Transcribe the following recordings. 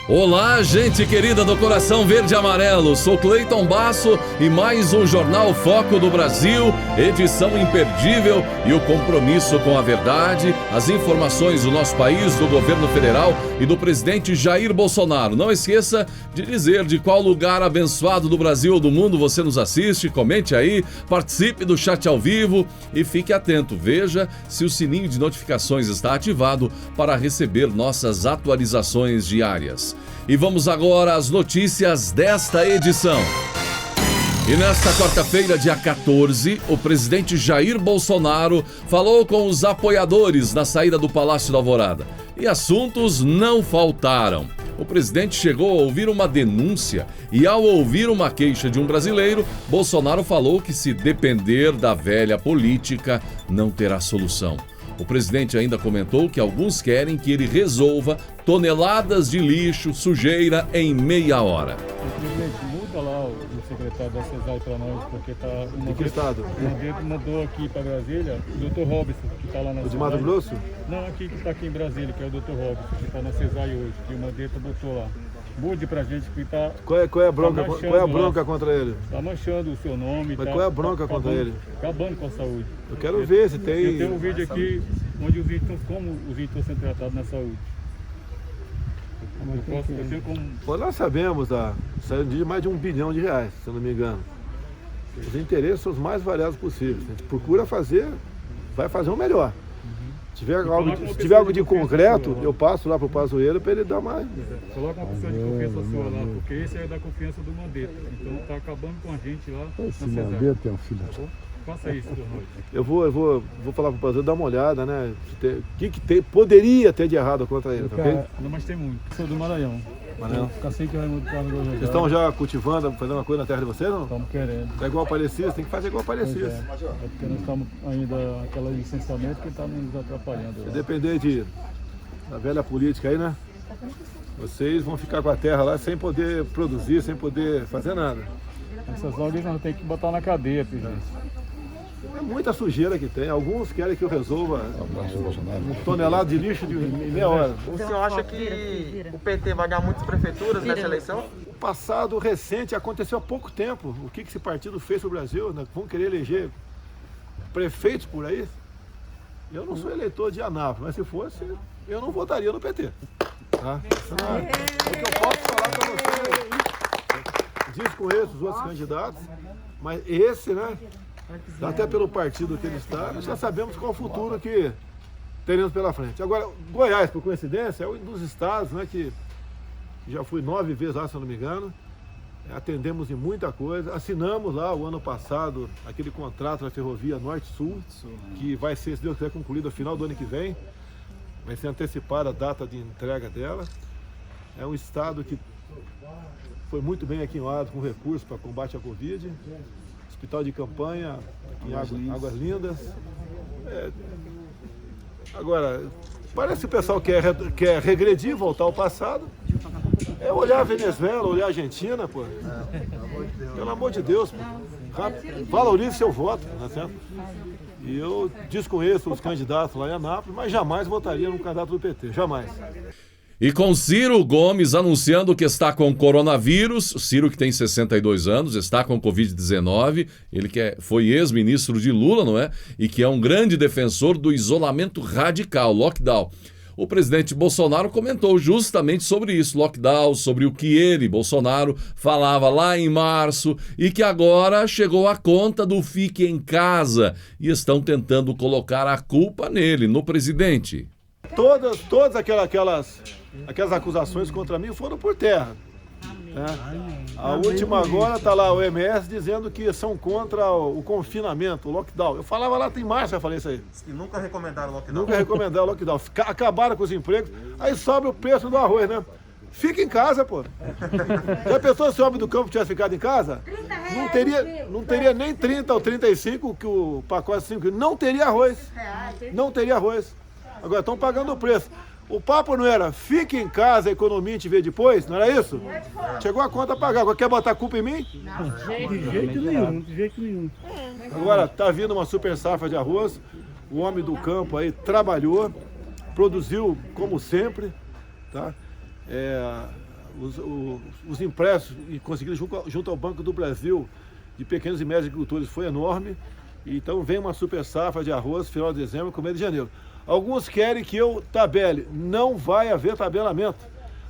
Olá, gente querida do coração verde e amarelo, sou Cleiton Basso e mais um Jornal Foco do Brasil, edição imperdível e o compromisso com a verdade, as informações do nosso país, do governo federal e do presidente Jair Bolsonaro. Não esqueça de dizer de qual lugar abençoado do Brasil ou do mundo você nos assiste, comente aí, participe do chat ao vivo e fique atento, veja se o sininho de notificações está ativado para receber nossas atualizações diárias. E vamos agora às notícias desta edição. E nesta quarta-feira, dia 14, o presidente Jair Bolsonaro falou com os apoiadores na saída do Palácio da Alvorada. E assuntos não faltaram. O presidente chegou a ouvir uma denúncia e, ao ouvir uma queixa de um brasileiro, Bolsonaro falou que, se depender da velha política, não terá solução. O presidente ainda comentou que alguns querem que ele resolva toneladas de lixo, sujeira em meia hora. Presidente, muda lá o secretário da CESAI para nós, porque tá... De que estado? O Mandetta mandou aqui para Brasília o Dr. Robson, que está lá na O de CESAI. Mato Grosso? Não, aqui que está aqui em Brasília, que é o Dr. Robson, que está na CESAI hoje, que o Mandetta botou lá. Mude pra gente que tá... Qual é a bronca, tá qual é a bronca contra ele? Tá manchando o seu nome. Mas tá, qual é a bronca contra ele? Acabando com a saúde. Eu quero ver se tem... Eu tenho um vídeo aqui onde os itens, como os itens estão sendo tratados na saúde. Eu tenho como... Bom, nós sabemos, saiu de mais de R$1 bilhão, se eu não me engano. Os interesses são os mais variados possíveis. A gente procura fazer, vai fazer o melhor. Se tiver algo de concreto, eu passo lá pro Pazuello para ele dar mais. Coloca uma pessoa de confiança sua lá, porque esse é da confiança do Mandetta. Então tá acabando com a gente lá. Esse Mandetta é um filho. Faça isso, Dr. Robson. Eu vou falar pro Pazuello dar uma olhada, né? O que poderia ter de errado contra ele, tá ok? Não, mas tem muito. Sou do Maranhão. Maranhão. Cacique Raimundo Carlos Gojajá. Vocês estão já cultivando, fazendo uma coisa na terra de vocês, não? Estamos querendo. É igual a Aparecida, tem que fazer igual a Aparecida. É porque nós estamos ainda aquela licenciamento que está nos atrapalhando. Se depender da velha política aí, né? Vocês vão ficar com a terra lá sem poder produzir, sem poder fazer nada. Essas ordens nós temos que botar na cadeia, presidente. É muita sujeira que tem. Alguns querem que eu resolva tonelada de lixo em meia hora. O senhor acha que o PT vai ganhar muitas prefeituras nessa eleição? O passado recente aconteceu há pouco tempo. O que esse partido fez para o Brasil? Né? Vão querer eleger prefeitos por aí? Eu não sou eleitor de Anápolis, mas se fosse, eu não votaria no PT. Tá? O que eu posso falar para você, desconheço os outros candidatos, mas esse, né? Até pelo partido que ele está, nós já sabemos qual é o futuro que teremos pela frente. Agora, Goiás, por coincidência, é um dos estados, né, que já fui 9 vezes lá, se eu não me engano, atendemos em muita coisa, assinamos lá o ano passado aquele contrato da Ferrovia Norte-Sul, que vai ser, se Deus quiser, concluído no final do ano que vem, vai ser antecipada a data de entrega dela. É um estado que foi muito bem aquinhoado com recursos para combate à Covid. Hospital de campanha, em Águas Lindas. Agora, parece que o pessoal quer regredir, voltar ao passado. É olhar a Venezuela, olhar a Argentina, pô. Pelo amor de Deus, pô. Valorize seu voto, tá certo? E eu desconheço os candidatos lá em Anápolis, mas jamais votaria no candidato do PT, jamais. E com Ciro Gomes anunciando que está com coronavírus, Ciro, que tem 62 anos, está com Covid-19, ele foi ex-ministro de Lula, não é? E que é um grande defensor do isolamento radical, lockdown. O presidente Bolsonaro comentou justamente sobre isso, lockdown, sobre o que ele, Bolsonaro, falava lá em março e que agora chegou à conta do fique em casa e estão tentando colocar a culpa nele, no presidente. Todas aquelas acusações contra mim foram por terra. Né? A última agora está lá o MS dizendo que são contra o confinamento, o lockdown. Eu falava lá em março, eu falei isso aí. E nunca recomendaram o lockdown. Nunca recomendaram o lockdown. Acabaram com os empregos, aí sobe o preço do arroz, né? Fica em casa, pô. Já pensou se o homem do campo tivesse ficado em casa? Não teria nem 30 ou 35 que o pacote 5 não teria arroz. Não teria arroz. Agora estão pagando o preço. O papo não era, fique em casa, a economia a gente vê depois, não era isso? Chegou a conta a pagar, agora quer botar a culpa em mim? De jeito nenhum. Agora, tá vindo uma super safra de arroz, o homem do campo aí trabalhou, produziu como sempre, tá? os empréstimos e conseguidos junto ao Banco do Brasil de pequenos e médios agricultores foi enorme. Então vem uma super safra de arroz final de dezembro, começo de janeiro. Alguns querem que eu tabele. Não vai haver tabelamento.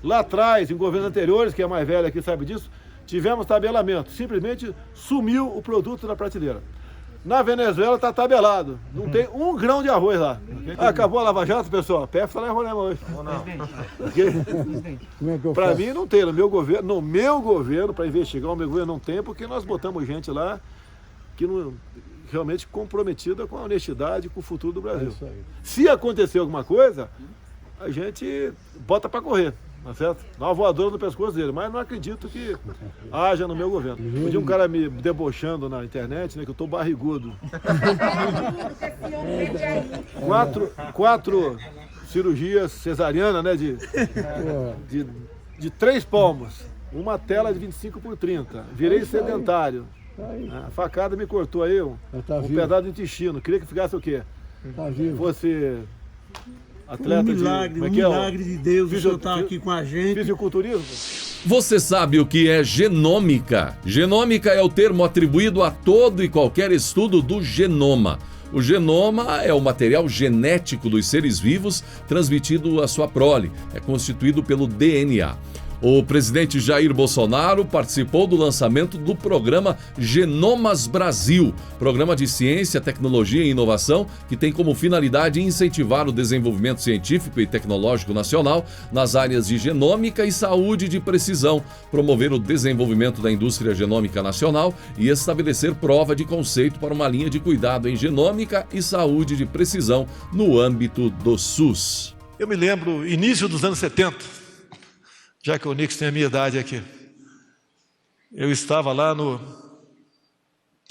Lá atrás, em governos anteriores, que é mais velho aqui sabe disso, tivemos tabelamento. Simplesmente sumiu o produto da prateleira. Na Venezuela está tabelado. Não tem um grão de arroz lá. Acabou a Lava Jato, pessoal? PF lá em Roraima hoje. Para mim não tem. No meu governo, para investigar o meu governo não tem, porque nós botamos gente lá que não, realmente comprometida com a honestidade e com o futuro do Brasil. Se acontecer alguma coisa, a gente bota para correr. Tá certo? Dá uma voadora no pescoço dele, mas não acredito que haja no meu governo. Podia um cara me debochando na internet, né, que eu tô barrigudo. 4 cirurgias cesarianas, né, de 3 palmos, uma tela de 25 por 30. Virei sedentário. A facada me cortou aí um pedaço do intestino. Queria que ficasse o quê? Fosse atleta milagre de Deus, o senhor está aqui com a gente. Fisiculturismo? Você sabe o que é genômica? Genômica é o termo atribuído a todo e qualquer estudo do genoma. O genoma é o material genético dos seres vivos transmitido à sua prole. É constituído pelo DNA. O presidente Jair Bolsonaro participou do lançamento do programa Genomas Brasil, programa de ciência, tecnologia e inovação que tem como finalidade incentivar o desenvolvimento científico e tecnológico nacional nas áreas de genômica e saúde de precisão, promover o desenvolvimento da indústria genômica nacional e estabelecer prova de conceito para uma linha de cuidado em genômica e saúde de precisão no âmbito do SUS. Eu me lembro, início dos anos 70, já que o Nix tem a minha idade aqui. Eu estava lá no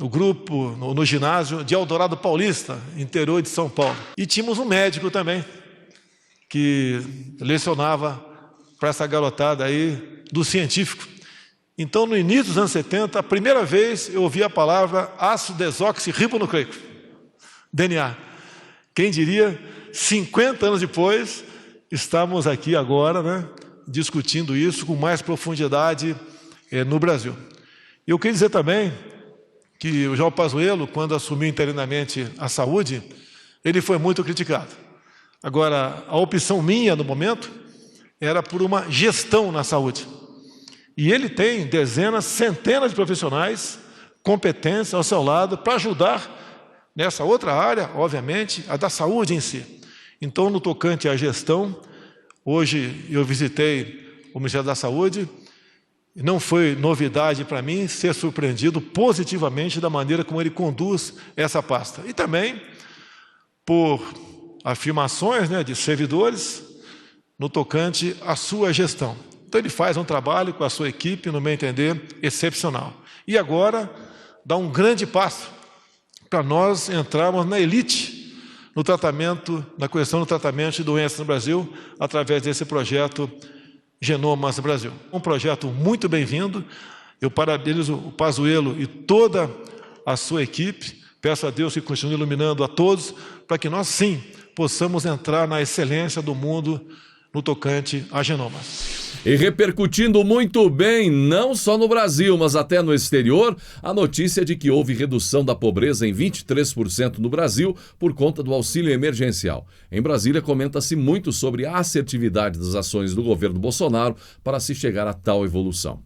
grupo, no ginásio de Eldorado Paulista, interior de São Paulo. E tínhamos um médico também, que lecionava para essa garotada aí do científico. Então, no início dos anos 70, a primeira vez eu ouvi a palavra ácido desoxirribonucleico, DNA. Quem diria, 50 anos depois, estamos aqui agora, né, discutindo isso com mais profundidade no Brasil. Eu queria dizer também que o João Pazuello, quando assumiu interinamente a saúde, ele foi muito criticado. Agora, a opção minha no momento era por uma gestão na saúde. E ele tem dezenas, centenas de profissionais competentes ao seu lado para ajudar nessa outra área, obviamente, a da saúde em si. Então, no tocante à gestão, hoje eu visitei o Ministério da Saúde e não foi novidade para mim ser surpreendido positivamente da maneira como ele conduz essa pasta. E também por afirmações, né, de servidores no tocante à sua gestão. Então ele faz um trabalho com a sua equipe, no meu entender, excepcional. E agora dá um grande passo para nós entrarmos na elite no tratamento, na questão do tratamento de doenças no Brasil, através desse projeto Genomas Brasil. Um projeto muito bem-vindo. Eu parabenizo o Pazuello e toda a sua equipe. Peço a Deus que continue iluminando a todos, para que nós, sim, possamos entrar na excelência do mundo no tocante a genomas. E repercutindo muito bem, não só no Brasil, mas até no exterior, a notícia de que houve redução da pobreza em 23% no Brasil por conta do auxílio emergencial. Em Brasília, comenta-se muito sobre a assertividade das ações do governo Bolsonaro para se chegar a tal evolução.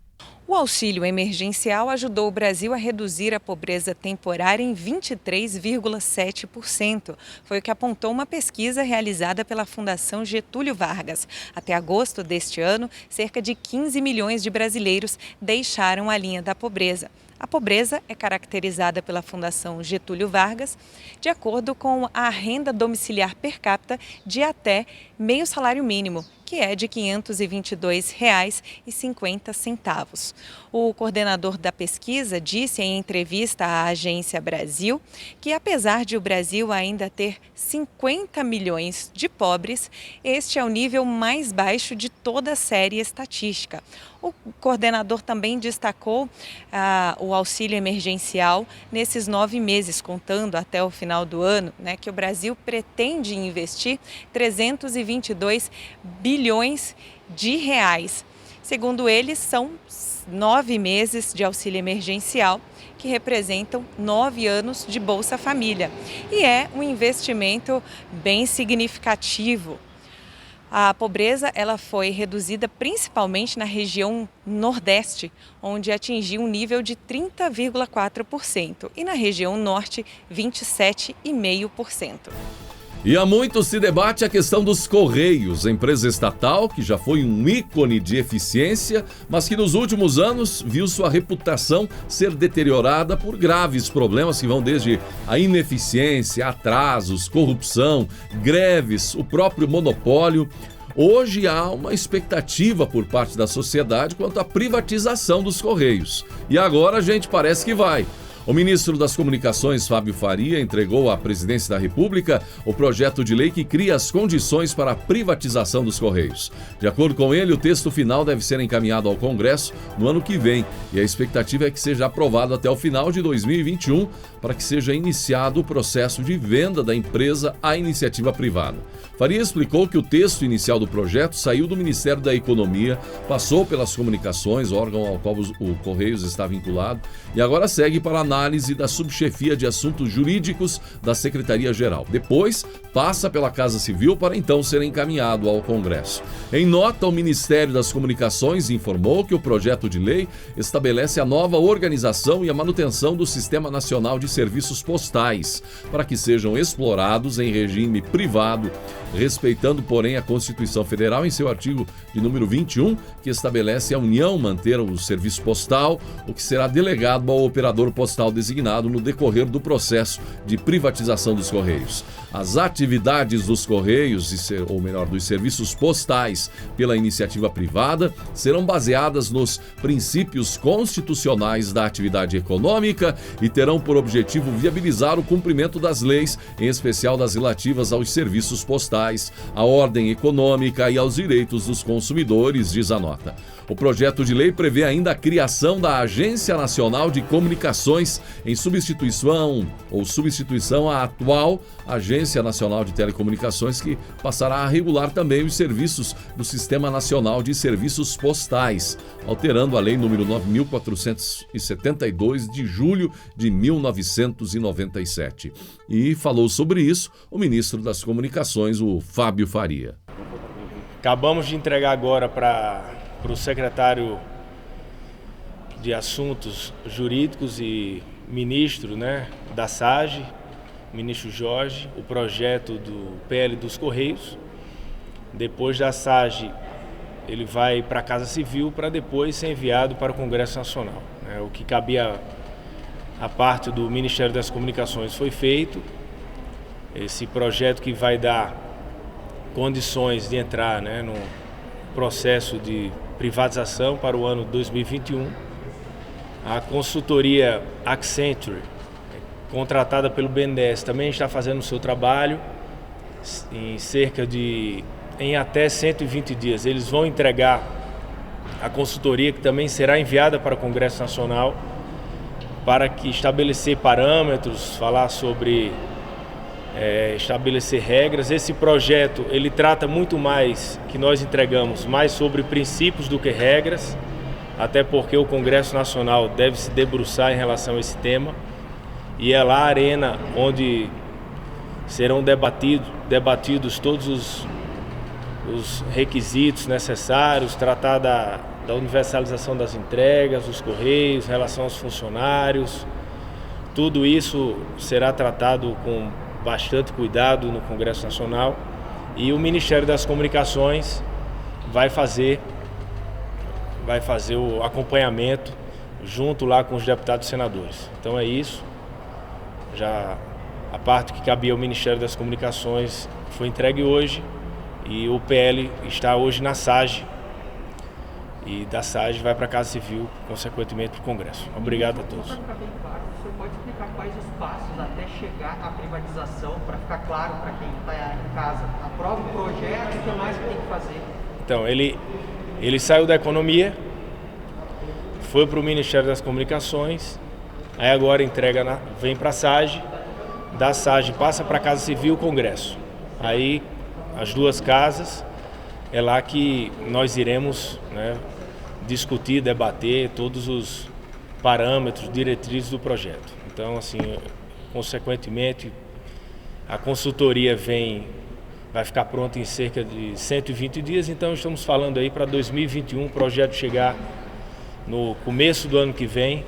O auxílio emergencial ajudou o Brasil a reduzir a pobreza temporária em 23,7%. Foi o que apontou uma pesquisa realizada pela Fundação Getúlio Vargas. Até agosto deste ano, cerca de 15 milhões de brasileiros deixaram a linha da pobreza. A pobreza é caracterizada pela Fundação Getúlio Vargas de acordo com a renda domiciliar per capita de até meio salário mínimo, que é de R$ 522,50. O coordenador da pesquisa disse em entrevista à Agência Brasil que, apesar de o Brasil ainda ter 50 milhões de pobres, este é o nível mais baixo de toda a série estatística. O coordenador também destacou o auxílio emergencial nesses 9 meses, contando até o final do ano, né, que o Brasil pretende investir 322 bilhões de reais. Segundo eles, são 9 meses de auxílio emergencial, que representam 9 anos de Bolsa Família. E é um investimento bem significativo. A pobreza ela foi reduzida principalmente na região Nordeste, onde atingiu um nível de 30,4%, e na região Norte, 27,5%. E há muito se debate a questão dos Correios, empresa estatal que já foi um ícone de eficiência, mas que nos últimos anos viu sua reputação ser deteriorada por graves problemas que vão desde a ineficiência, atrasos, corrupção, greves, o próprio monopólio. Hoje há uma expectativa por parte da sociedade quanto à privatização dos Correios. E agora a gente parece que vai. O ministro das Comunicações, Fábio Faria, entregou à Presidência da República o projeto de lei que cria as condições para a privatização dos Correios. De acordo com ele, o texto final deve ser encaminhado ao Congresso no ano que vem e a expectativa é que seja aprovado até o final de 2021 para que seja iniciado o processo de venda da empresa à iniciativa privada. Faria explicou que o texto inicial do projeto saiu do Ministério da Economia, passou pelas Comunicações, órgão ao qual o Correios está vinculado, e agora segue para a análise da Subchefia de Assuntos Jurídicos da Secretaria-Geral. Depois, passa pela Casa Civil para então ser encaminhado ao Congresso. Em nota, o Ministério das Comunicações informou que o projeto de lei estabelece a nova organização e a manutenção do Sistema Nacional de Serviços Postais, para que sejam explorados em regime privado, respeitando, porém, a Constituição Federal em seu artigo de número 21, que estabelece a União manter o serviço postal, o que será delegado ao operador postal designado no decorrer do processo de privatização dos Correios. As atividades dos Correios, ou melhor, dos serviços postais pela iniciativa privada, serão baseadas nos princípios constitucionais da atividade econômica e terão por objetivo viabilizar o cumprimento das leis, em especial das relativas aos serviços postais, à ordem econômica e aos direitos dos consumidores, diz a nota. O projeto de lei prevê ainda a criação da Agência Nacional de Comunicações em substituição à atual Agência Nacional de Telecomunicações, que passará a regular também os serviços do Sistema Nacional de Serviços Postais, alterando a Lei número 9.472 de julho de 1997. E falou sobre isso o ministro das Comunicações, o Fábio Faria. Acabamos de entregar agora para o secretário de Assuntos Jurídicos e ministro, da SAGE, ministro Jorge, o projeto do PL dos Correios. Depois da SAGE, ele vai para a Casa Civil para depois ser enviado para o Congresso Nacional. O que cabia a parte do Ministério das Comunicações foi feito. Esse projeto que vai dar condições de entrar no processo de privatização para o ano 2021. A consultoria Accenture, contratada pelo BNDES, também está fazendo o seu trabalho em até 120 dias. Eles vão entregar a consultoria, que também será enviada para o Congresso Nacional, para que estabelecer parâmetros, falar sobre estabelecer regras. Esse projeto ele trata muito mais, que nós entregamos, mais sobre princípios do que regras, até porque o Congresso Nacional deve se debruçar em relação a esse tema, e é lá a arena onde serão debatidos todos os requisitos necessários, tratar da universalização das entregas, dos Correios, em relação aos funcionários. Tudo isso será tratado com bastante cuidado no Congresso Nacional, e o Ministério das Comunicações vai fazer o acompanhamento junto lá com os deputados e senadores. Então é isso. Já a parte que cabia ao Ministério das Comunicações foi entregue hoje, e o PL está hoje na SAGE, e da SAGE vai para a Casa Civil, consequentemente para o Congresso. Obrigado a todos. Para ficar bem claro, o senhor pode explicar quais os passos até chegar à privatização, para ficar claro para quem está em casa? Aprova o projeto e o que mais que tem que fazer? Então, ele saiu da Economia, foi para o Ministério das Comunicações, aí agora vem para a SAGE, da SAGE passa para a Casa Civil e o Congresso. Aí as duas casas, é lá que nós iremos discutir, debater todos os parâmetros, diretrizes do projeto. Então, assim, consequentemente, a consultoria vai ficar pronta em cerca de 120 dias, então estamos falando aí para 2021 o projeto chegar no começo do ano que vem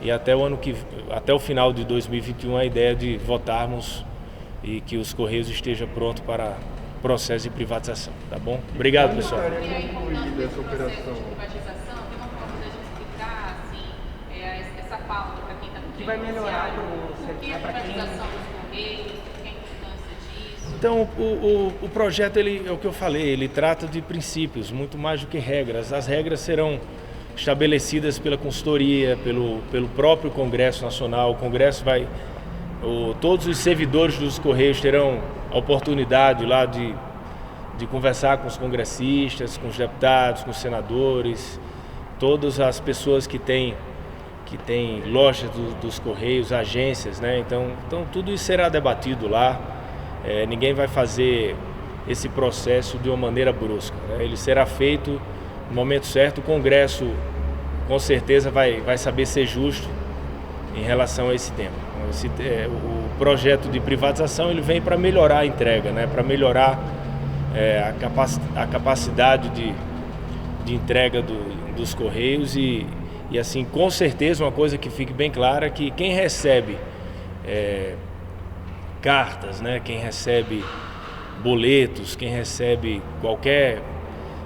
e até o final de 2021 a ideia de votarmos e que os Correios estejam prontos para o processo de privatização, tá bom? Obrigado, pessoal. Dessa operação de privatização, tem uma forma da gente explicar assim, essa pauta para quem está no que vai melhorar para a privatização dos Correios, a importância disso. Então, o projeto, é o que eu falei, ele trata de princípios, muito mais do que regras. As regras serão estabelecidas pela consultoria, pelo próprio Congresso Nacional. O Congresso todos os servidores dos Correios terão a oportunidade lá de conversar com os congressistas, com os deputados, com os senadores, todas as pessoas que têm lojas dos Correios, agências, né? Então tudo isso será debatido lá. Ninguém vai fazer esse processo de uma maneira brusca, né? Ele será feito no momento certo. O Congresso, com certeza, vai saber ser justo em relação a esse tema. O projeto de privatização ele vem para melhorar a entrega, né? Para melhorar a capacidade de entrega dos Correios e assim, com certeza, uma coisa que fique bem clara, que quem recebe cartas, né? Quem recebe boletos, quem recebe qualquer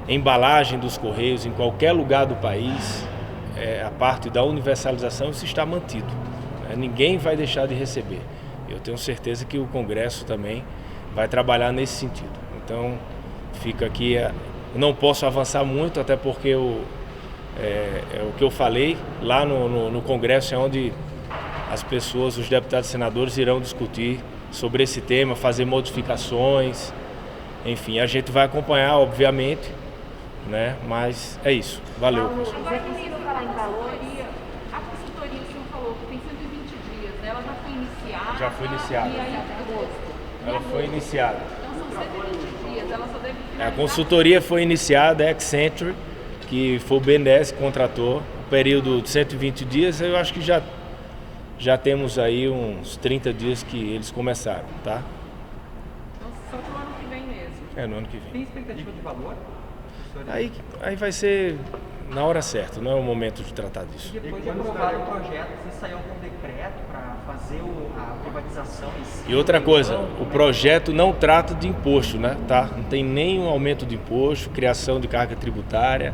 embalagem dos Correios em qualquer lugar do país, a parte da universalização, isso está mantido. Ninguém vai deixar de receber. Eu tenho certeza que o Congresso também vai trabalhar nesse sentido. Então, fica aqui, não posso avançar muito, até porque o que eu falei, lá no Congresso é onde as pessoas, os deputados e senadores irão discutir sobre esse tema, fazer modificações, enfim, a gente vai acompanhar, obviamente, né? Mas é isso. Valeu. Agora que você falar em valor, a consultoria que o senhor falou que tem 120 dias, né? Ela já foi iniciada? Já foi iniciada. E aí, ela foi iniciada. Então são 120 dias, ela só deve finalizar. A consultoria foi iniciada, a Accenture, que foi o BNDES que contratou, o período de 120 dias, eu acho que já temos aí uns 30 dias que eles começaram, tá? Então só pro ano que vem mesmo. No ano que vem. Tem expectativa de valor? Aí vai ser na hora certa, não é o momento de tratar disso. E depois de aprovar o projeto, você saiu com um decreto para fazer a privatização em si? E outra coisa, o projeto não trata de imposto, né? Tá? Não tem nenhum aumento de imposto, criação de carga tributária,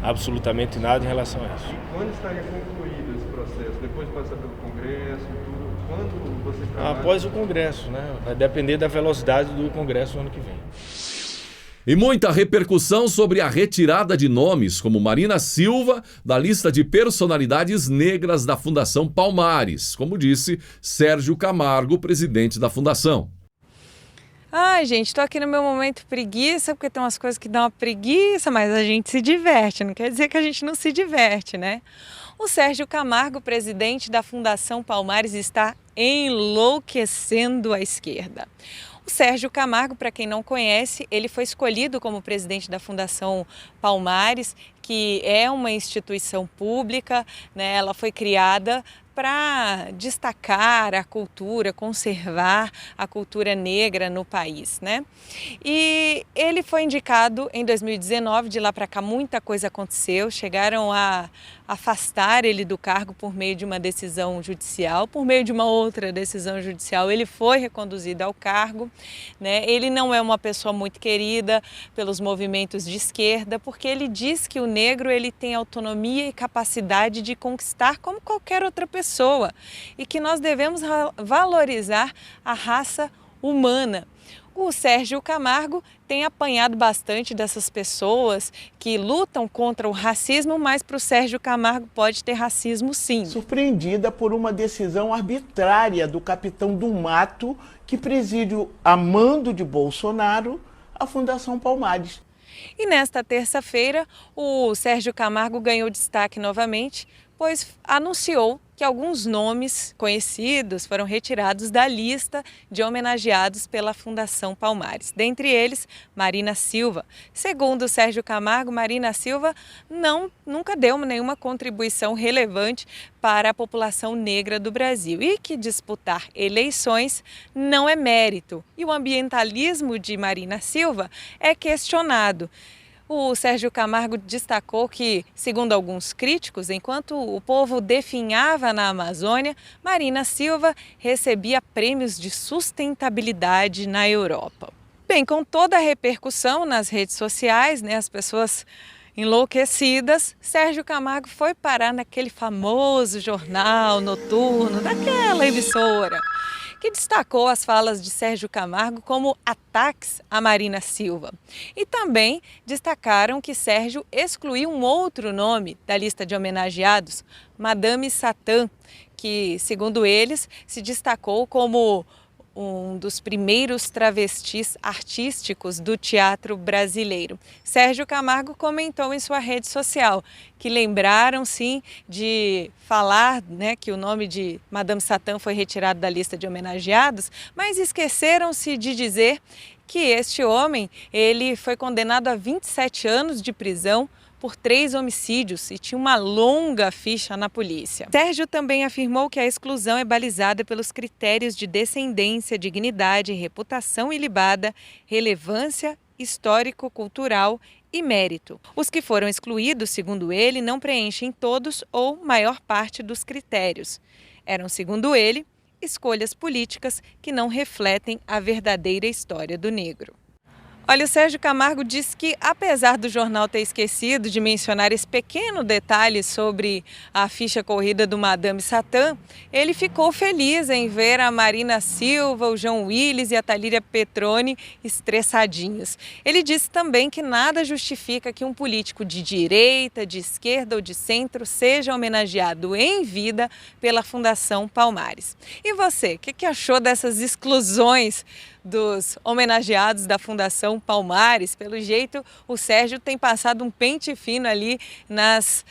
absolutamente nada em relação a isso. Quando estaria concluído esse processo? Depois de passar pelo Congresso e tudo? Quando você trabalha? Após o Congresso, né? Vai depender da velocidade do Congresso no ano que vem. E muita repercussão sobre a retirada de nomes como Marina Silva da lista de personalidades negras da Fundação Palmares, como disse Sérgio Camargo, presidente da Fundação. Ai, gente, tô aqui no meu momento preguiça, porque tem umas coisas que dão uma preguiça, mas a gente se diverte, não quer dizer que a gente não se diverte, né? O Sérgio Camargo, presidente da Fundação Palmares, está enlouquecendo a esquerda. O Sérgio Camargo, para quem não conhece, ele foi escolhido como presidente da Fundação Palmares, que é uma instituição pública, né? Ela foi criada para destacar a cultura, conservar a cultura negra no país, né? E ele foi indicado em 2019, de lá para cá muita coisa aconteceu, chegaram a afastar ele do cargo por meio de uma decisão judicial, por meio de uma outra decisão judicial, ele foi reconduzido ao cargo, né? Ele não é uma pessoa muito querida pelos movimentos de esquerda, porque ele diz que o negro ele tem autonomia e capacidade de conquistar como qualquer outra pessoa e que nós devemos valorizar a raça humana. O Sérgio Camargo tem apanhado bastante dessas pessoas que lutam contra o racismo, mas para o Sérgio Camargo pode ter racismo sim. Surpreendida por uma decisão arbitrária do capitão do mato que preside a mando de Bolsonaro a Fundação Palmares. E nesta terça-feira, o Sérgio Camargo ganhou destaque novamente pois anunciou que alguns nomes conhecidos foram retirados da lista de homenageados pela Fundação Palmares. Dentre eles, Marina Silva. Segundo Sérgio Camargo, Marina Silva nunca deu nenhuma contribuição relevante para a população negra do Brasil e que disputar eleições não é mérito. E o ambientalismo de Marina Silva é questionado. O Sérgio Camargo destacou que, segundo alguns críticos, enquanto o povo definhava na Amazônia, Marina Silva recebia prêmios de sustentabilidade na Europa. Bem, com toda a repercussão nas redes sociais, as pessoas enlouquecidas, Sérgio Camargo foi parar naquele famoso jornal noturno daquela emissora, que destacou as falas de Sérgio Camargo como ataques a Marina Silva. E também destacaram que Sérgio excluiu um outro nome da lista de homenageados, Madame Satã, que, segundo eles, se destacou como um dos primeiros travestis artísticos do teatro brasileiro. Sérgio Camargo comentou em sua rede social que lembraram, sim, de falar que o nome de Madame Satã foi retirado da lista de homenageados, mas esqueceram-se de dizer que este homem ele foi condenado a 27 anos de prisão por 3 homicídios e tinha uma longa ficha na polícia. Sérgio também afirmou que a exclusão é balizada pelos critérios de descendência, dignidade, reputação ilibada, relevância histórico-cultural e mérito. Os que foram excluídos, segundo ele, não preenchem todos ou maior parte dos critérios. Eram, segundo ele, escolhas políticas que não refletem a verdadeira história do negro. Olha, o Sérgio Camargo disse que, apesar do jornal ter esquecido de mencionar esse pequeno detalhe sobre a ficha corrida do Madame Satã, ele ficou feliz em ver a Marina Silva, o João Willis e a Talíria Petroni estressadinhos. Ele disse também que nada justifica que um político de direita, de esquerda ou de centro seja homenageado em vida pela Fundação Palmares. E você, o que achou dessas exclusões dos homenageados da Fundação Palmares? Pelo jeito, o Sérgio tem passado um pente fino ali nas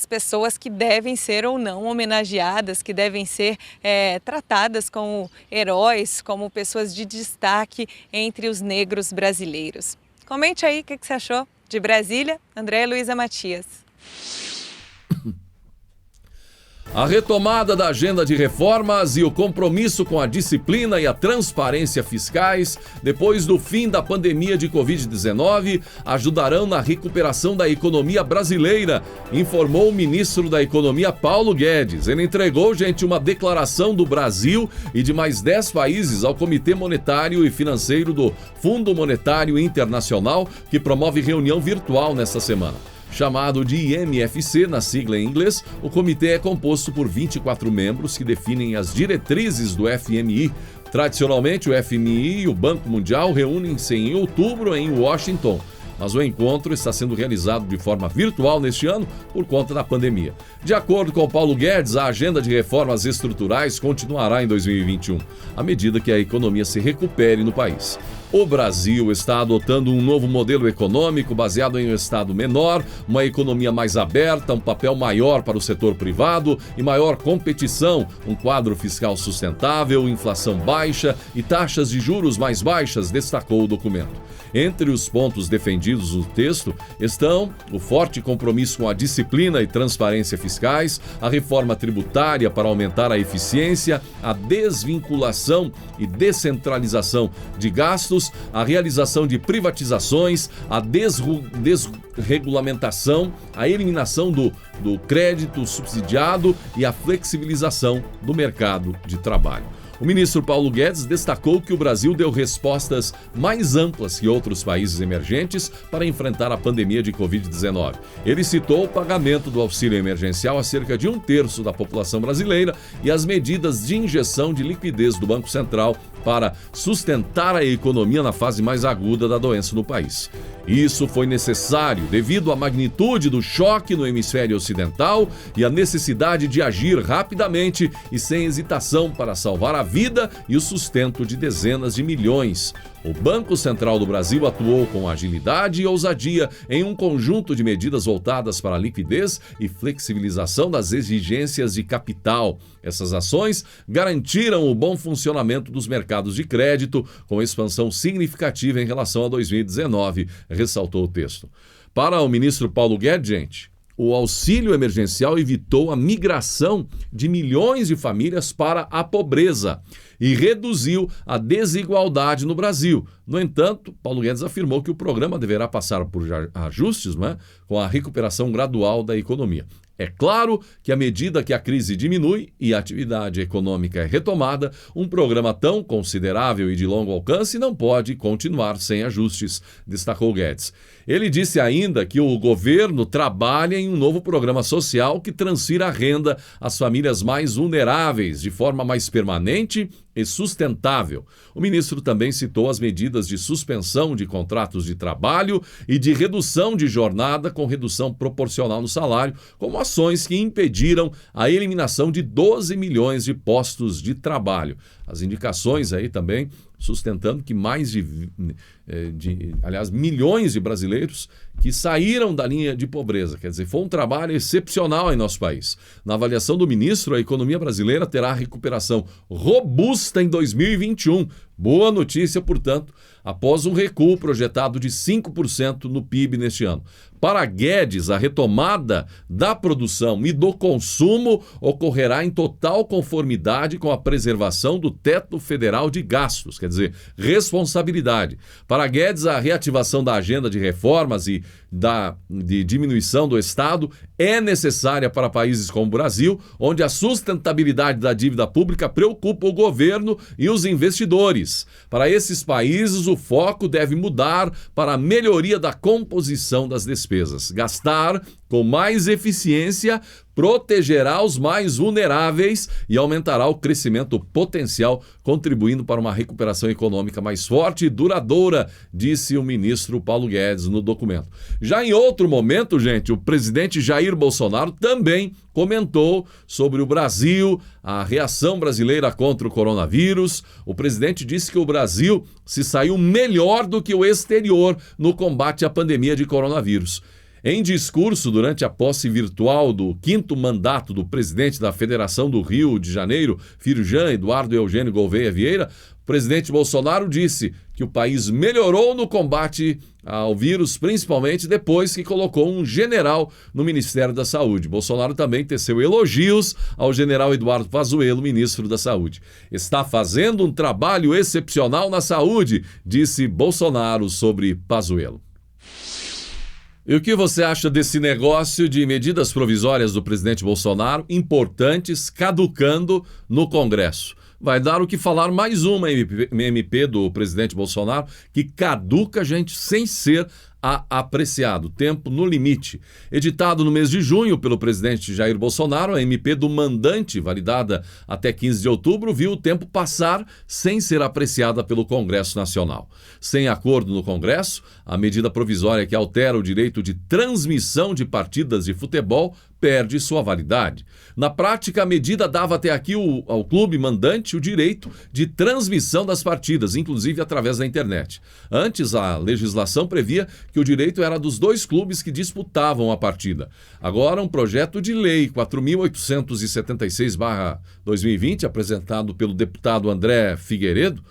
pessoas que devem ser ou não homenageadas, que devem ser tratadas como heróis, como pessoas de destaque entre os negros brasileiros. Comente aí o que você achou. De Brasília, Andréa Luiza Matias. A retomada da agenda de reformas e o compromisso com a disciplina e a transparência fiscais depois do fim da pandemia de Covid-19 ajudarão na recuperação da economia brasileira, informou o ministro da Economia Paulo Guedes. Ele entregou, uma declaração do Brasil e de mais 10 países ao Comitê Monetário e Financeiro do Fundo Monetário Internacional, que promove reunião virtual nesta semana. Chamado de IMFC, na sigla em inglês, o comitê é composto por 24 membros que definem as diretrizes do FMI. Tradicionalmente, o FMI e o Banco Mundial reúnem-se em outubro em Washington, mas o encontro está sendo realizado de forma virtual neste ano por conta da pandemia. De acordo com Paulo Guedes, a agenda de reformas estruturais continuará em 2021, à medida que a economia se recupere no país. O Brasil está adotando um novo modelo econômico baseado em um Estado menor, uma economia mais aberta, um papel maior para o setor privado e maior competição, um quadro fiscal sustentável, inflação baixa e taxas de juros mais baixas, destacou o documento. Entre os pontos defendidos no texto estão o forte compromisso com a disciplina e transparência fiscais, a reforma tributária para aumentar a eficiência, a desvinculação e descentralização de gastos, a realização de privatizações, a desregulamentação, a eliminação do crédito subsidiado e a flexibilização do mercado de trabalho. O ministro Paulo Guedes destacou que o Brasil deu respostas mais amplas que outros países emergentes para enfrentar a pandemia de Covid-19. Ele citou o pagamento do auxílio emergencial a cerca de 1/3 da população brasileira e as medidas de injeção de liquidez do Banco Central para sustentar a economia na fase mais aguda da doença no país. Isso foi necessário devido à magnitude do choque no hemisfério ocidental e à necessidade de agir rapidamente e sem hesitação para salvar a vida e o sustento de dezenas de milhões. O Banco Central do Brasil atuou com agilidade e ousadia em um conjunto de medidas voltadas para a liquidez e flexibilização das exigências de capital. Essas ações garantiram o bom funcionamento dos mercados de crédito, com expansão significativa em relação a 2019, ressaltou o texto. Para o ministro Paulo Guedes, gente, o auxílio emergencial evitou a migração de milhões de famílias para a pobreza e reduziu a desigualdade no Brasil. No entanto, Paulo Guedes afirmou que o programa deverá passar por ajustes, com a recuperação gradual da economia. É claro que à medida que a crise diminui e a atividade econômica é retomada, um programa tão considerável e de longo alcance não pode continuar sem ajustes, destacou Guedes. Ele disse ainda que o governo trabalha em um novo programa social que transfira a renda às famílias mais vulneráveis de forma mais permanente e sustentável. O ministro também citou as medidas de suspensão de contratos de trabalho e de redução de jornada com redução proporcional no salário, como ações que impediram a eliminação de 12 milhões de postos de trabalho. As indicações aí também sustentando que mais milhões de brasileiros que saíram da linha de pobreza. Quer dizer, foi um trabalho excepcional em nosso país. Na avaliação do ministro, a economia brasileira terá recuperação robusta em 2021. Boa notícia, portanto, após um recuo projetado de 5% no PIB neste ano. Para Guedes, a retomada da produção e do consumo ocorrerá em total conformidade com a preservação do teto federal de gastos, quer dizer, responsabilidade. Para Guedes, a reativação da agenda de reformas e de diminuição do Estado é necessária para países como o Brasil, onde a sustentabilidade da dívida pública preocupa o governo e os investidores. Para esses países, o foco deve mudar para a melhoria da composição das despesas. Gastar com mais eficiência protegerá os mais vulneráveis e aumentará o crescimento potencial, contribuindo para uma recuperação econômica mais forte e duradoura, disse o ministro Paulo Guedes no documento. Já em outro momento, gente, o presidente Jair Bolsonaro também comentou sobre o Brasil, a reação brasileira contra o coronavírus. O presidente disse que o Brasil se saiu melhor do que o exterior no combate à pandemia de coronavírus. Em discurso durante a posse virtual do 5º mandato do presidente da Federação do Rio de Janeiro, Firjan Eduardo Eugênio Gouveia Vieira, o presidente Bolsonaro disse que o país melhorou no combate ao vírus, principalmente depois que colocou um general no Ministério da Saúde. Bolsonaro também teceu elogios ao general Eduardo Pazuello, ministro da Saúde. Está fazendo um trabalho excepcional na saúde, disse Bolsonaro sobre Pazuello. E o que você acha desse negócio de medidas provisórias do presidente Bolsonaro, importantes, caducando no Congresso? Vai dar o que falar mais uma MP do presidente Bolsonaro, que caduca, gente, sem ser apreciado, tempo no limite. Editado no mês de junho pelo presidente Jair Bolsonaro, a MP do mandante, validada até 15 de outubro, viu o tempo passar sem ser apreciada pelo Congresso Nacional. Sem acordo no Congresso, a medida provisória que altera o direito de transmissão de partidas de futebol perde sua validade. Na prática, a medida dava até aqui ao clube mandante o direito de transmissão das partidas, inclusive através da internet. Antes, a legislação previa que o direito era dos dois clubes que disputavam a partida. Agora, um projeto de lei 4.876/2020, apresentado pelo deputado André Figueiredo,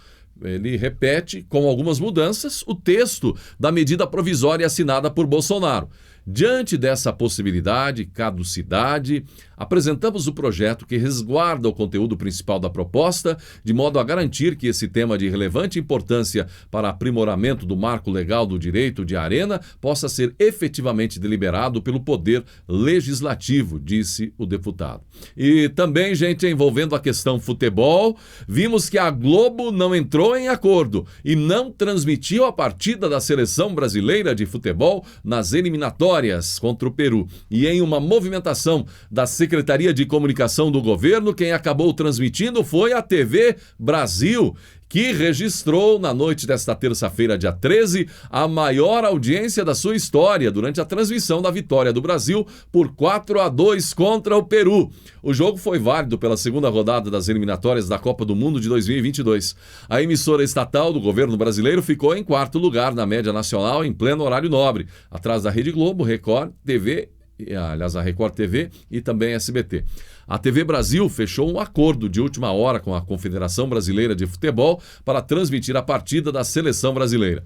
ele repete, com algumas mudanças, o texto da medida provisória assinada por Bolsonaro. Diante dessa possibilidade, caducidade, apresentamos o projeto que resguarda o conteúdo principal da proposta, de modo a garantir que esse tema de relevante importância para aprimoramento do marco legal do direito de arena possa ser efetivamente deliberado pelo Poder Legislativo, disse o deputado. E também, gente, envolvendo a questão futebol, vimos que a Globo não entrou em acordo e não transmitiu a partida da Seleção Brasileira de Futebol nas eliminatórias contra o Peru. E em uma movimentação da Secretaria de Comunicação do governo, quem acabou transmitindo foi a TV Brasil, que registrou na noite desta terça-feira, dia 13, a maior audiência da sua história durante a transmissão da vitória do Brasil por 4-2 contra o Peru. O jogo foi válido pela segunda rodada das eliminatórias da Copa do Mundo de 2022. A emissora estatal do governo brasileiro ficou em quarto lugar na média nacional em pleno horário nobre, atrás da Rede Globo, Record TV, a Record TV e também SBT. A TV Brasil fechou um acordo de última hora com a Confederação Brasileira de Futebol para transmitir a partida da seleção brasileira.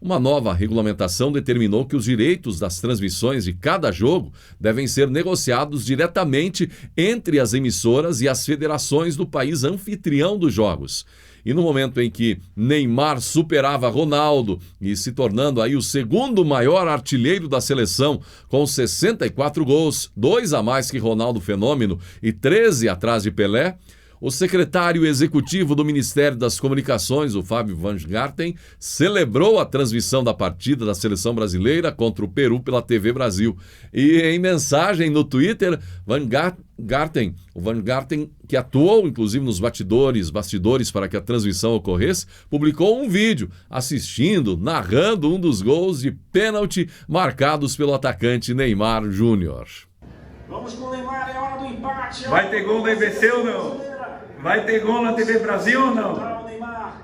Uma nova regulamentação determinou que os direitos das transmissões de cada jogo devem ser negociados diretamente entre as emissoras e as federações do país anfitrião dos jogos. E no momento em que Neymar superava Ronaldo e se tornando aí o segundo maior artilheiro da seleção com 64 gols, 2 a mais que Ronaldo Fenômeno e 13 atrás de Pelé, o secretário executivo do Ministério das Comunicações, o Fábio Van Garten, celebrou a transmissão da partida da seleção brasileira contra o Peru pela TV Brasil. E em mensagem no Twitter, o Van Garten, que atuou inclusive nos bastidores para que a transmissão ocorresse, publicou um vídeo assistindo, narrando um dos gols de pênalti marcados pelo atacante Neymar Júnior. Vamos com o Neymar, é hora do empate. Vai ter gol na EBC ou não? Vai ter gol na TV Brasil ou não? Tá o Neymar.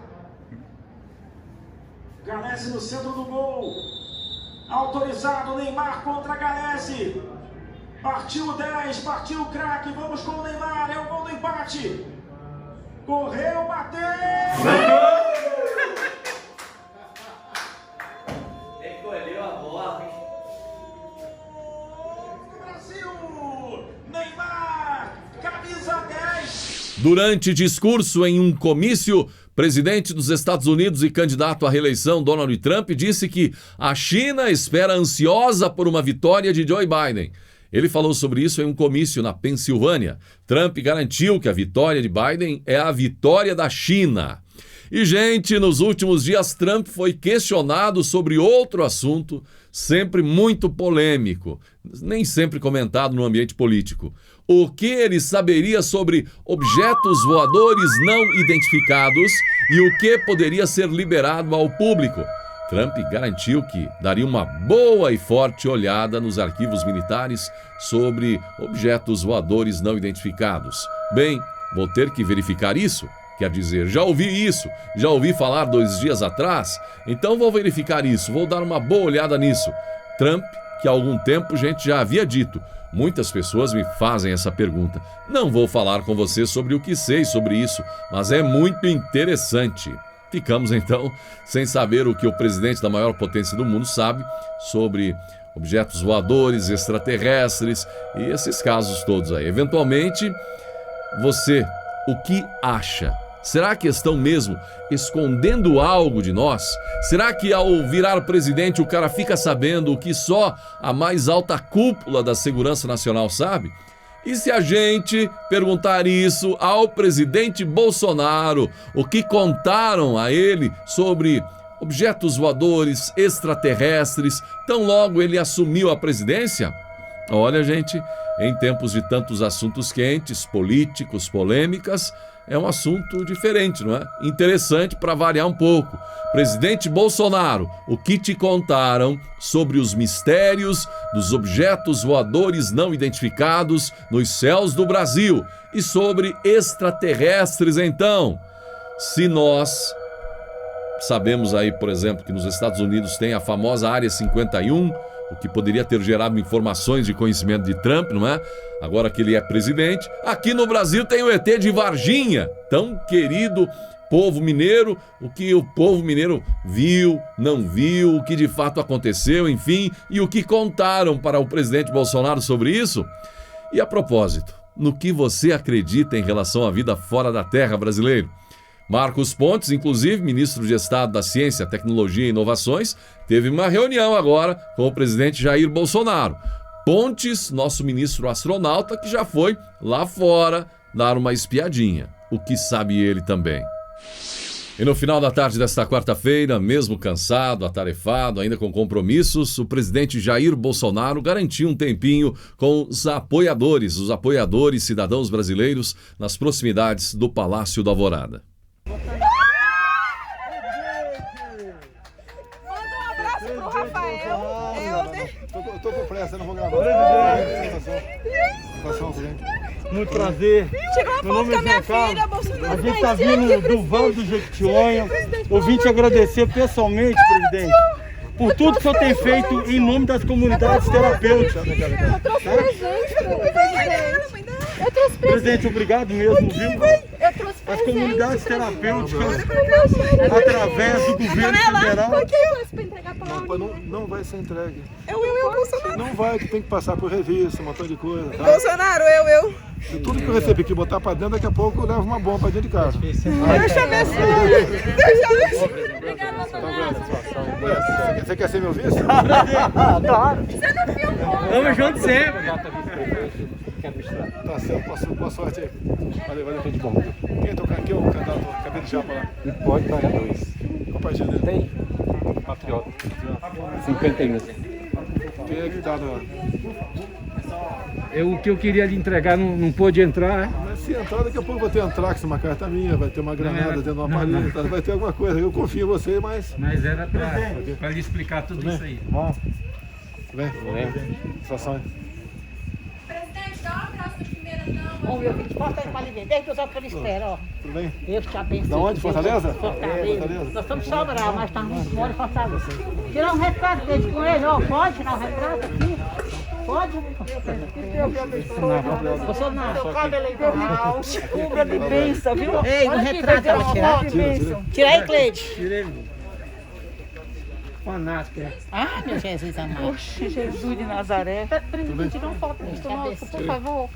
Galese no centro do gol. Autorizado, Neymar contra Galese. Partiu 10, partiu o craque. Vamos com o Neymar, é o gol do empate. Correu, bateu. Recolheu a bola. Brasil, Neymar, camisa 10. Durante discurso em um comício, presidente dos Estados Unidos e candidato à reeleição Donald Trump disse que a China espera ansiosa por uma vitória de Joe Biden. Ele falou sobre isso em um comício na Pensilvânia. Trump garantiu que a vitória de Biden é a vitória da China. E, gente, nos últimos dias, Trump foi questionado sobre outro assunto, sempre muito polêmico, nem sempre comentado no ambiente político. O que ele saberia sobre objetos voadores não identificados e o que poderia ser liberado ao público? Trump garantiu que daria uma boa e forte olhada nos arquivos militares sobre objetos voadores não identificados. Bem, vou ter que verificar isso. Quer dizer, já ouvi isso, já ouvi falar 2 dias atrás, então vou verificar isso, vou dar uma boa olhada nisso. Trump, que há algum tempo, gente, já havia dito. Muitas pessoas me fazem essa pergunta. Não vou falar com você sobre o que sei sobre isso, mas é muito interessante. Ficamos, então, sem saber o que o presidente da maior potência do mundo sabe sobre objetos voadores, extraterrestres e esses casos todos aí. Eventualmente, você, o que acha? Será que estão mesmo escondendo algo de nós? Será que ao virar presidente o cara fica sabendo o que só a mais alta cúpula da segurança nacional sabe? E se a gente perguntar isso ao presidente Bolsonaro, o que contaram a ele sobre objetos voadores extraterrestres, tão logo ele assumiu a presidência? Olha, gente, em tempos de tantos assuntos quentes, políticos, polêmicas, é um assunto diferente, não é? Interessante para variar um pouco. Presidente Bolsonaro, o que te contaram sobre os mistérios dos objetos voadores não identificados nos céus do Brasil e sobre extraterrestres, então? Se nós sabemos aí, por exemplo, que nos Estados Unidos tem a famosa Área 51, o que poderia ter gerado informações de conhecimento de Trump, não é? Agora que ele é presidente. Aqui no Brasil tem o ET de Varginha, tão querido povo mineiro, o que o povo mineiro viu, não viu, o que de fato aconteceu, enfim, e o que contaram para o presidente Bolsonaro sobre isso. E a propósito, no que você acredita em relação à vida fora da terra, brasileiro? Marcos Pontes, inclusive, ministro de Estado da Ciência, Tecnologia e Inovações, teve uma reunião agora com o presidente Jair Bolsonaro. Pontes, nosso ministro astronauta, que já foi lá fora dar uma espiadinha. O que sabe ele também? E no final da tarde desta quarta-feira, mesmo cansado, atarefado, ainda com compromissos, o presidente Jair Bolsonaro garantiu um tempinho com os apoiadores cidadãos brasileiros, nas proximidades do Palácio da Alvorada. não vou gravar. Muito prazer. Meu nome é Zé Carlos. A gente está vindo do Vale do Jequitinhonha. Eu vim te agradecer pessoalmente, presidente, por tudo que o senhor tem feito em nome das comunidades terapêuticas. Presidente, obrigado mesmo, viu? As comunidades terapêuticas, através do governo federal. Não vai ser entregue. Eu, Bolsonaro. Não vai, que tem que passar por revista, um montão de coisa. Tá? Bolsonaro, eu. E tudo que eu recebi aqui, botar pra dentro, daqui a pouco eu levo uma bomba pra dentro de casa. Deus te abençoe. Deus te abençoe. Você quer ser meu vice? Claro. Você não filmou. Tamo junto sempre. Tá certo, boa sorte aí. Valeu, tudo de bom. Quem tocar aqui é o candidato, acabei de chapa lá. E pode pagar 2. Qual partido dele? Tem. Patriota. 51. Quem é que tá no... O que eu queria lhe entregar não pôde entrar. Mas se entrar, daqui a pouco vai ter antrax, uma carta minha, vai ter uma granada dentro de uma paleta, vai ter alguma coisa. Eu confio em você, mas... Mas era para lhe explicar tudo isso aí. Bom. Tudo bem? Situação aí. Presidente, dá um abraço na primeira dama. Ô, meu filho, porta aí para ali ver. Desde os outros que ele espera, ó. Tudo bem? Deus te abençoe. Da onde? Fortaleza? Fortaleza. Nós estamos de Sobral, mas estamos muito fora de Fortaleza. Tirar um retrato dele com ele, ó. Pode tirar um retrato aqui? Pode? Bolsonaro. Cubra de bênção, viu? Ei, um retrato ela tirar. Tira aí, Cleide. Tirei. Fanático, é. Ah, meu Jesus amado. Oxe, Jesus de Nazaré. Presidente, tira uma foto conosco, por favor.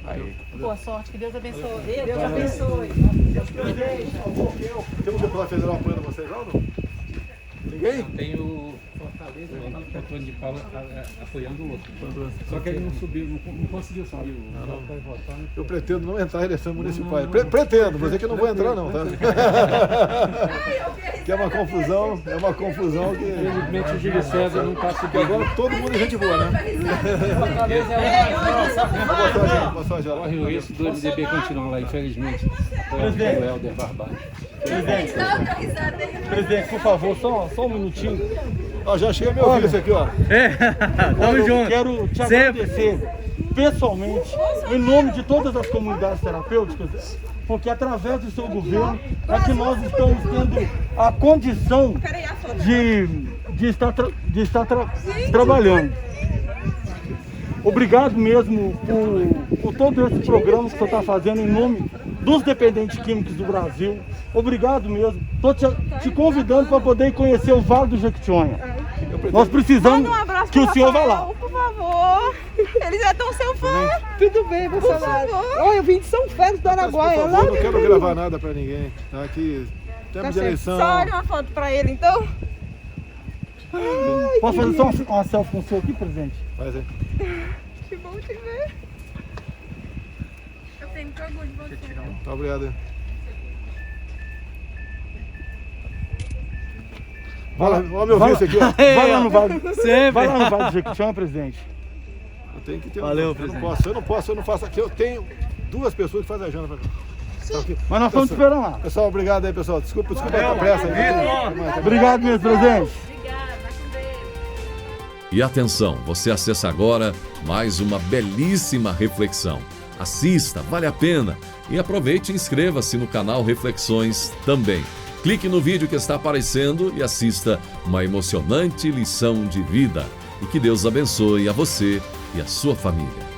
Aí. Boa sorte, que Deus abençoe. Deus abençoe. Tem um deputado federal apoiando vocês lá ou não? Ninguém? Tem o Fortaleza, o Antônio de Paula apoiando o outro. Só que ele não subiu, não conseguiu subir. Eu pretendo não entrar em eleições municipais. Pretendo, mas é que eu não vou entrar não, tá? Que é uma confusão que... Infelizmente o Júlio César não está subindo. Porque agora todo mundo é gente boa, né? Boa sorte, ela. Corre o risco do MDB continuar lá, infelizmente. O Helder Barbalho. Presidente, por favor, só um minutinho. Ó, já chega meu vice aqui, ó. Tamo junto. Quero te agradecer pessoalmente, em nome de todas as comunidades terapêuticas, porque através do seu governo é que nós estamos tendo a condição de estar trabalhando. Obrigado mesmo por todo esse programa que você está fazendo em nome dos dependentes químicos do Brasil. Obrigado mesmo. Estou te convidando para poder conhecer o Vale do Jequitinhonha. Nós precisamos que o senhor vá lá. Por favor. Eles já estão seu fã. Tudo bem, Bolsonaro. Olha, eu vim de São Félix do Araguaia. Eu não quero gravar nada para ninguém. Tá aqui, tempo de eleição. Só olha uma foto para ele, então. Ai, posso fazer só uma selfie com o senhor aqui, presidente? Faz aí. Que bom te ver. Eu tenho muito orgulho de você. Tá, obrigado. Olha meu vice aqui, ó. Vai lá no Vale. Vai lá no Vale do Jequitinhonha, presidente. Eu tenho que ter presidente. Eu não faço aqui. Eu tenho 2 pessoas que fazem a janta pra mim. Mas nós estamos esperando lá. Pessoal, obrigado aí, pessoal. Desculpa a pressa aí. Obrigado, meu presidente. E atenção, você acessa agora mais uma belíssima reflexão. Assista, vale a pena. E aproveite e inscreva-se no canal Reflexões também. Clique no vídeo que está aparecendo e assista uma emocionante lição de vida. E que Deus abençoe a você e a sua família.